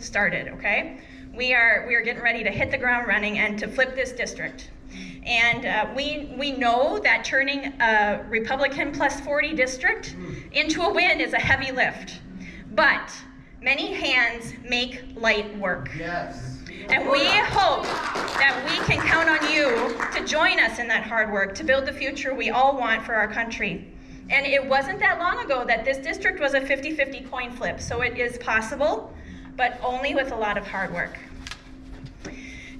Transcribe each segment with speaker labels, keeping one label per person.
Speaker 1: started, okay? We are getting ready to hit the ground running and to flip this district. And we know that turning a Republican plus 40 district into a win is a heavy lift. But many hands make light work.
Speaker 2: Yes.
Speaker 1: And we hope that we can count on you to join us in that hard work to build the future we all want for our country. And it wasn't that long ago that this district was a 50-50 coin flip, so it is possible, but only with a lot of hard work.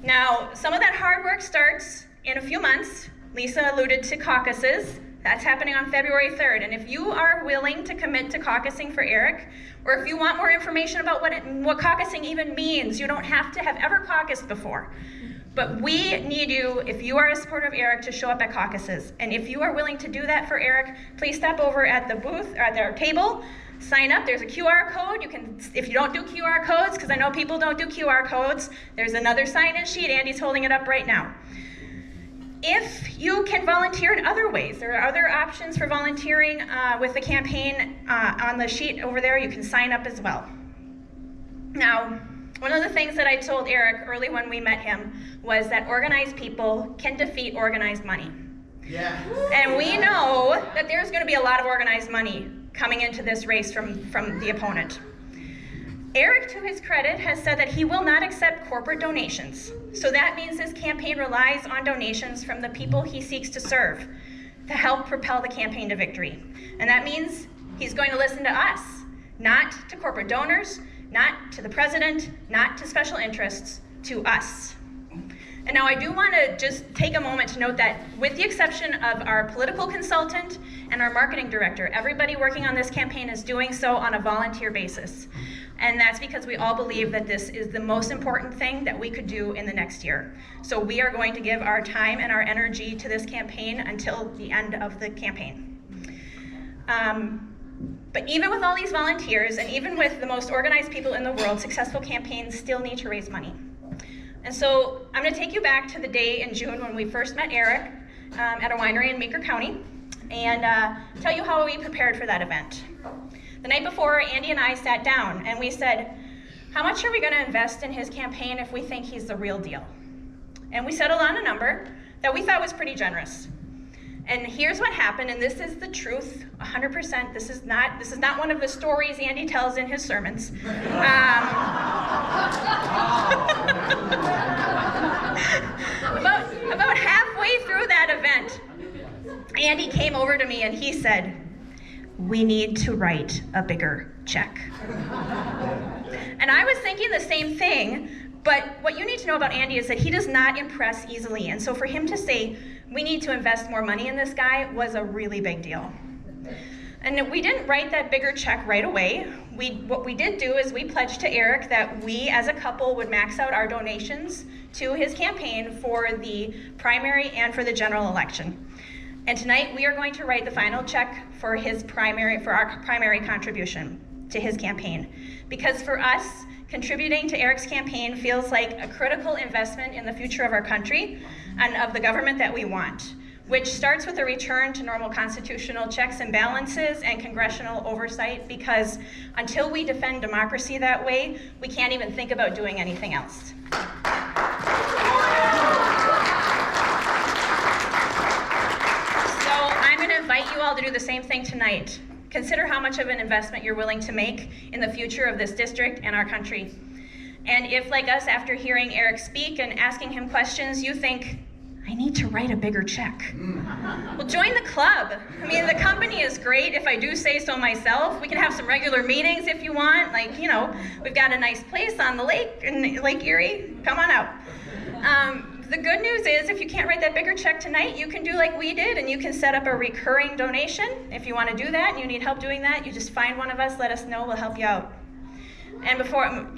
Speaker 1: Now, some of that hard work starts in a few months. Lisa alluded to caucuses. That's happening on February 3rd. And if you are willing to commit to caucusing for Erik, or if you want more information about what caucusing even means, you don't have to have ever caucused before. But we need you, if you are a supporter of Erik, to show up at caucuses. And if you are willing to do that for Erik, please stop over at the booth, or at our table, sign up. There's a QR code. You can, if you don't do QR codes, because I know people don't do QR codes, there's another sign-in sheet. Andy's holding it up right now. If you can volunteer in other ways, there are other options for volunteering with the campaign on the sheet over there. You can sign up as well. Now, one of the things that I told Erik early when we met him was that organized people can defeat organized money.
Speaker 2: Yeah.
Speaker 1: And we know that there's going to be a lot of organized money coming into this race from the opponent. Erik, to his credit, has said that he will not accept corporate donations. So that means his campaign relies on donations from the people he seeks to serve to help propel the campaign to victory. And that means he's going to listen to us, not to corporate donors, not to the president, not to special interests, to us. And now I do want to just take a moment to note that with the exception of our political consultant and our marketing director, everybody working on this campaign is doing so on a volunteer basis. And that's because we all believe that this is the most important thing that we could do in the next year. So we are going to give our time and our energy to this campaign until the end of the campaign. But even with all these volunteers, and even with the most organized people in the world, successful campaigns still need to raise money. And so I'm going to take you back to the day in June when we first met Erik at a winery in Meeker County, and tell you how we prepared for that event. The night before, Andy and I sat down and we said, how much are we going to invest in his campaign if we think he's the real deal? And we settled on a number that we thought was pretty generous. And here's what happened, and this is the truth, 100%. This is not one of the stories Andy tells in his sermons. About halfway through that event, Andy came over to me and he said, we need to write a bigger check. And I was thinking the same thing, but what you need to know about Andy is that he does not impress easily. And so for him to say, we need to invest more money in this guy was a really big deal. And we didn't write that bigger check right away. What we did do is we pledged to Erik that we as a couple would max out our donations to his campaign for the primary and for the general election. And tonight we are going to write the final check for our primary contribution to his campaign. Because for us, contributing to Erik's campaign feels like a critical investment in the future of our country and of the government that we want, which starts with a return to normal constitutional checks and balances and congressional oversight, because until we defend democracy that way, we can't even think about doing anything else. Invite you all to do the same thing tonight. Consider how much of an investment you're willing to make in the future of this district and our country. And if, like us, after hearing Erik speak and asking him questions, you think, I need to write a bigger check. Well, join the club. I mean, the company is great, if I do say so myself. We can have some regular meetings if you want. Like, you know, we've got a nice place on the lake, in Lake Erie. Come on out. The good news is if you can't write that bigger check tonight, you can do like we did and you can set up a recurring donation. If you want to do that and you need help doing that, you just find one of us, let us know, we'll help you out. And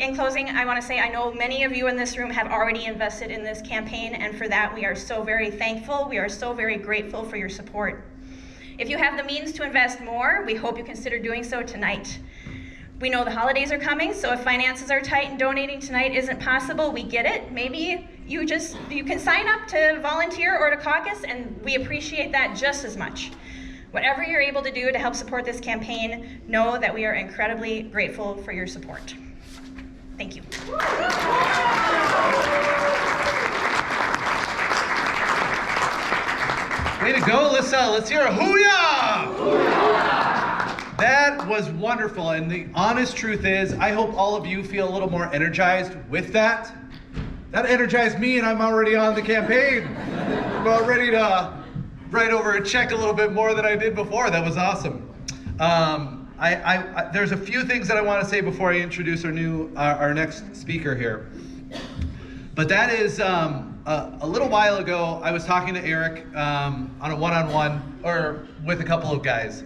Speaker 1: in closing, I want to say I know many of you in this room have already invested in this campaign, and for that we are so very thankful. We are so very grateful for your support. If you have the means to invest more, we hope you consider doing so tonight. We know the holidays are coming, so if finances are tight and donating tonight isn't possible, we get it. Maybe you can sign up to volunteer or to caucus, and we appreciate that just as much. Whatever you're able to do to help support this campaign, know that we are incredibly grateful for your support. Thank you.
Speaker 2: Way to go, Alyssa. Let's hear a hoo-yah! That was wonderful, and the honest truth is, I hope all of you feel a little more energized with that. That energized me, and I'm already on the campaign. I'm about ready to write over a check a little bit more than I did before. That was awesome. There's a few things that I want to say before I introduce our next speaker here. But that is, a little while ago, I was talking to Erik on a one-on-one, or with a couple of guys.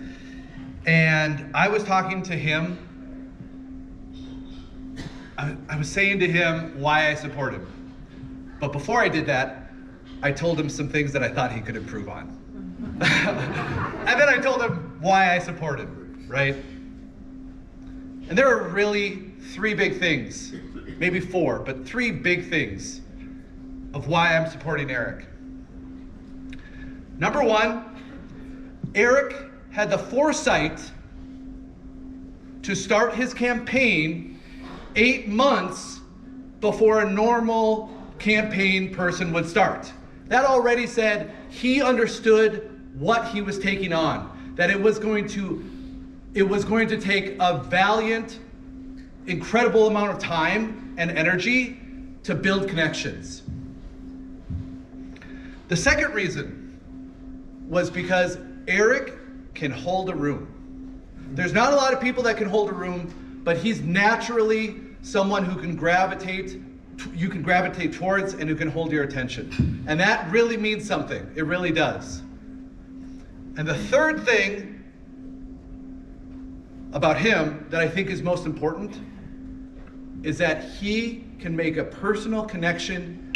Speaker 2: And I was talking to him. I was saying to him why I support him. But before I did that, I told him some things that I thought he could improve on. And then I told him why I support him, right? And there are really three big things, maybe four, but three big things of why I'm supporting Erik. Number one, Erik had the foresight to start his campaign 8 months before a normal campaign person would start. That already said he understood what he was taking on, that it was going to take a valiant, incredible amount of time and energy to build connections. The second reason was because Erik can hold a room. There's not a lot of people that can hold a room, but he's naturally someone who you can gravitate towards and who can hold your attention. And that really means something. It really does. And the third thing about him that I think is most important is that he can make a personal connection